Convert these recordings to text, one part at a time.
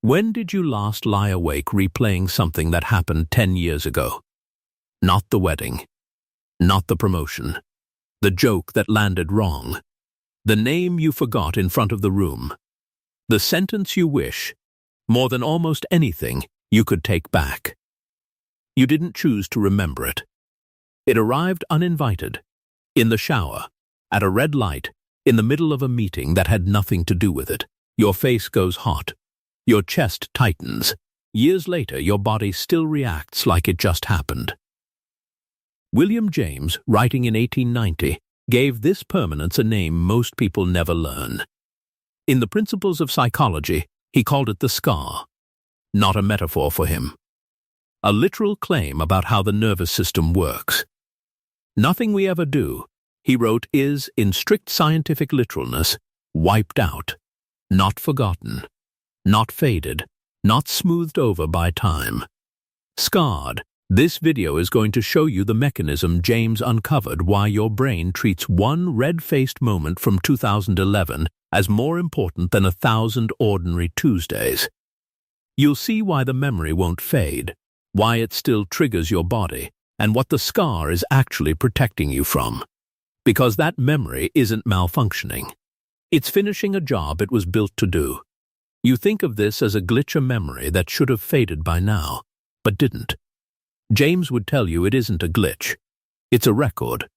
When did you last lie awake replaying something that happened 10 years ago? Not the wedding, not the promotion, the joke that landed wrong, the name you forgot in front of the room, the sentence you wish, more than almost anything, you could take back. You didn't choose to remember it. It arrived uninvited, in the shower, at a red light, in the middle of a meeting that had nothing to do with it. Your face goes hot. Your chest tightens. Years later, your body still reacts like it just happened. William James, writing in 1890, gave this permanence a name most people never learn. In the Principles of Psychology, he called it the scar, not a metaphor for him. A literal claim about how the nervous system works. Nothing we ever do, he wrote, is, in strict scientific literalness, wiped out, not forgotten, not faded, not smoothed over by time. Scarred, this video is going to show you the mechanism James uncovered why your brain treats one red-faced moment from 2011 as more important than 1,000 ordinary Tuesdays. You'll see why the memory won't fade, why it still triggers your body, and what the scar is actually protecting you from. Because that memory isn't malfunctioning. It's finishing a job it was built to do. You think of this as a glitch of memory that should have faded by now, but didn't. James would tell you it isn't a glitch. It's a record.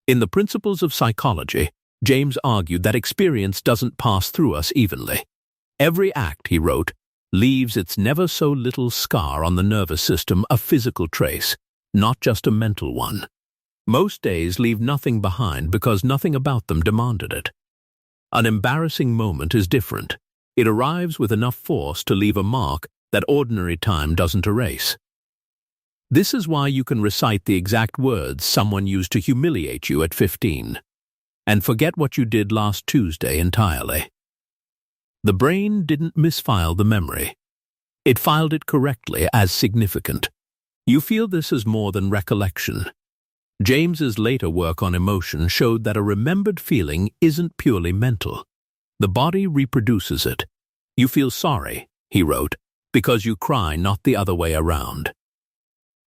In the Principles of Psychology, James argued that experience doesn't pass through us evenly. Every act, he wrote, leaves its never-so-little scar on the nervous system, a physical trace, not just a mental one. Most days leave nothing behind because nothing about them demanded it. An embarrassing moment is different. It arrives with enough force to leave a mark that ordinary time doesn't erase. This is why you can recite the exact words someone used to humiliate you at 15, and forget what you did last Tuesday entirely. The brain didn't misfile the memory. It filed it correctly as significant. You feel this as more than recollection. James's later work on emotion showed that a remembered feeling isn't purely mental. The body reproduces it. You feel sorry, he wrote, because you cry, not the other way around.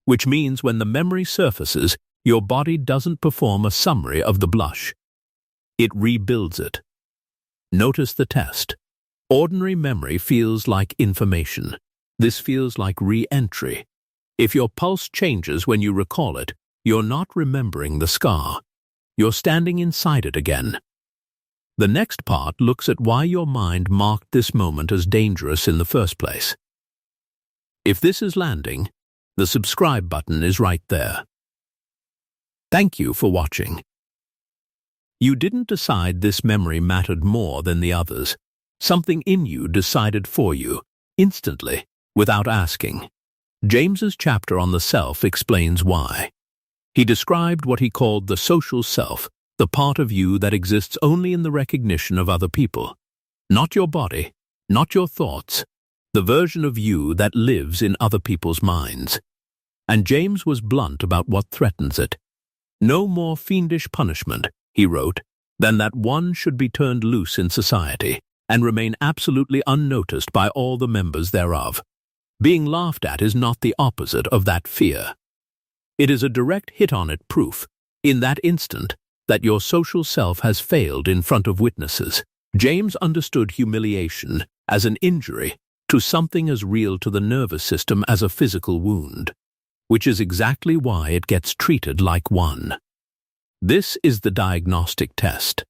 Which means when the memory surfaces, your body doesn't perform a summary of the blush. It rebuilds it. Notice the test. Ordinary memory feels like information. This feels like re-entry. If your pulse changes when you recall it, you're not remembering the scar. You're standing inside it again. The next part looks at why your mind marked this moment as dangerous in the first place. If this is landing, the subscribe button is right there. Thank you for watching. You didn't decide this memory mattered more than the others. Something in you decided for you, instantly, without asking. James's chapter on the self explains why. He described what he called the social self, the part of you that exists only in the recognition of other people. Not your body, not your thoughts, the version of you that lives in other people's minds. And James was blunt about what threatens it. No more fiendish punishment, he wrote, than that one should be turned loose in society and remain absolutely unnoticed by all the members thereof. Being laughed at is not the opposite of that fear. It is a direct hit-on-it proof, in that instant, that your social self has failed in front of witnesses. James understood humiliation as an injury to something as real to the nervous system as a physical wound, which is exactly why it gets treated like one. This is the diagnostic test.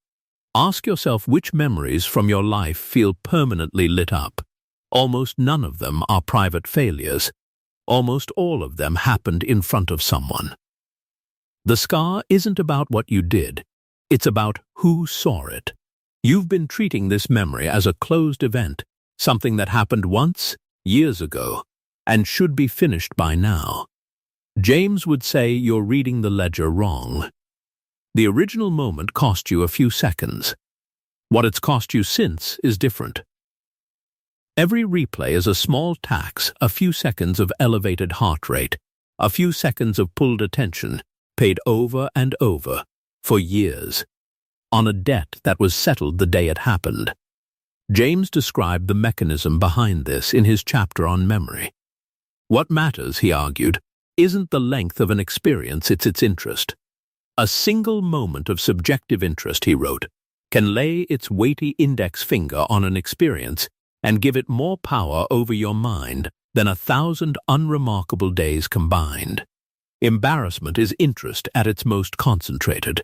Ask yourself which memories from your life feel permanently lit up. Almost none of them are private failures. Almost all of them happened in front of someone. The scar isn't about what you did. It's about who saw it. You've been treating this memory as a closed event, something that happened once, years ago, and should be finished by now. James would say you're reading the ledger wrong. The original moment cost you a few seconds. What it's cost you since is different. Every replay is a small tax, a few seconds of elevated heart rate, a few seconds of pulled attention, paid over and over, for years, on a debt that was settled the day it happened. James described the mechanism behind this in his chapter on memory. What matters, he argued, isn't the length of an experience, it's its interest. A single moment of subjective interest, he wrote, can lay its weighty index finger on an experience and give it more power over your mind than 1,000 unremarkable days combined. Embarrassment is interest at its most concentrated,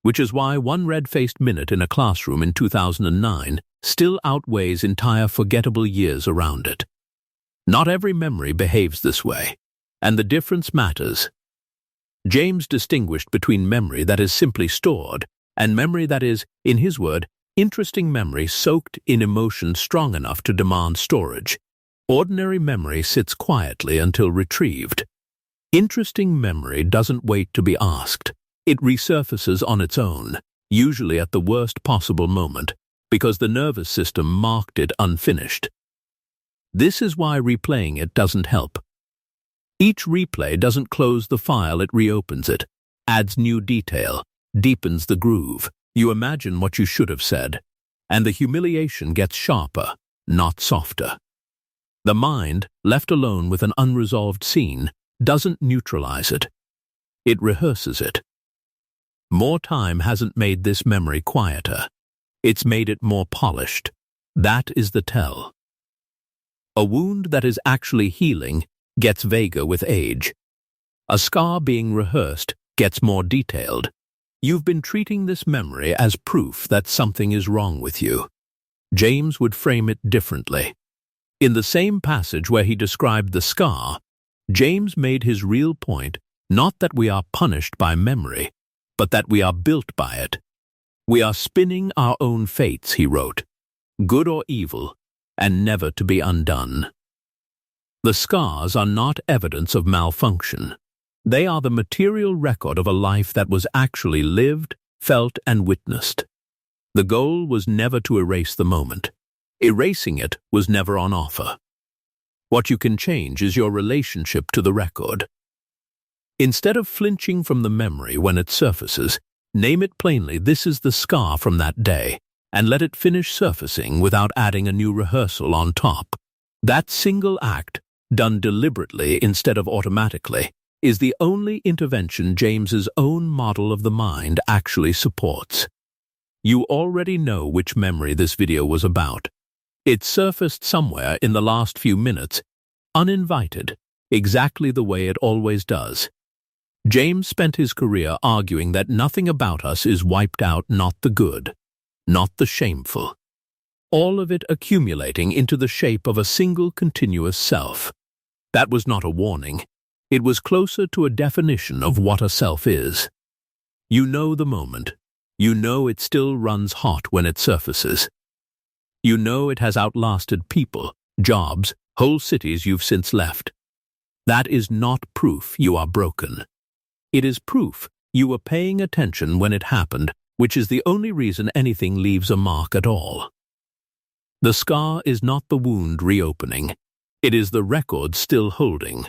which is why one red-faced minute in a classroom in 2009 still outweighs entire forgettable years around it. Not every memory behaves this way, and the difference matters. James distinguished between memory that is simply stored and memory that is, in his word, interesting memory soaked in emotion strong enough to demand storage. Ordinary memory sits quietly until retrieved. Interesting memory doesn't wait to be asked. It resurfaces on its own, usually at the worst possible moment, because the nervous system marked it unfinished. This is why replaying it doesn't help. Each replay doesn't close the file, it reopens it, adds new detail, deepens the groove. You imagine what you should have said, and the humiliation gets sharper, not softer. The mind, left alone with an unresolved scene, doesn't neutralize it. It rehearses it. More time hasn't made this memory quieter. It's made it more polished. That is the tell. A wound that is actually healing gets vaguer with age. A scar being rehearsed gets more detailed. You've been treating this memory as proof that something is wrong with you. James would frame it differently. In the same passage where he described the scar, James made his real point not that we are punished by memory, but that we are built by it. We are spinning our own fates, he wrote, good or evil, and never to be undone. The scars are not evidence of malfunction. They are the material record of a life that was actually lived, felt, and witnessed. The goal was never to erase the moment. Erasing it was never on offer. What you can change is your relationship to the record. Instead of flinching from the memory when it surfaces, name it plainly, this is the scar from that day, and let it finish surfacing without adding a new rehearsal on top. That single act, done deliberately instead of automatically, is the only intervention James's own model of the mind actually supports. You already know which memory this video was about. It surfaced somewhere in the last few minutes, uninvited, exactly the way it always does. James spent his career arguing that nothing about us is wiped out, not the good, not the shameful. All of it accumulating into the shape of a single continuous self. That was not a warning. It was closer to a definition of what a self is. You know the moment. You know it still runs hot when it surfaces. You know it has outlasted people, jobs, whole cities you've since left. That is not proof you are broken. It is proof you were paying attention when it happened, which is the only reason anything leaves a mark at all. The scar is not the wound reopening. It is the record still holding.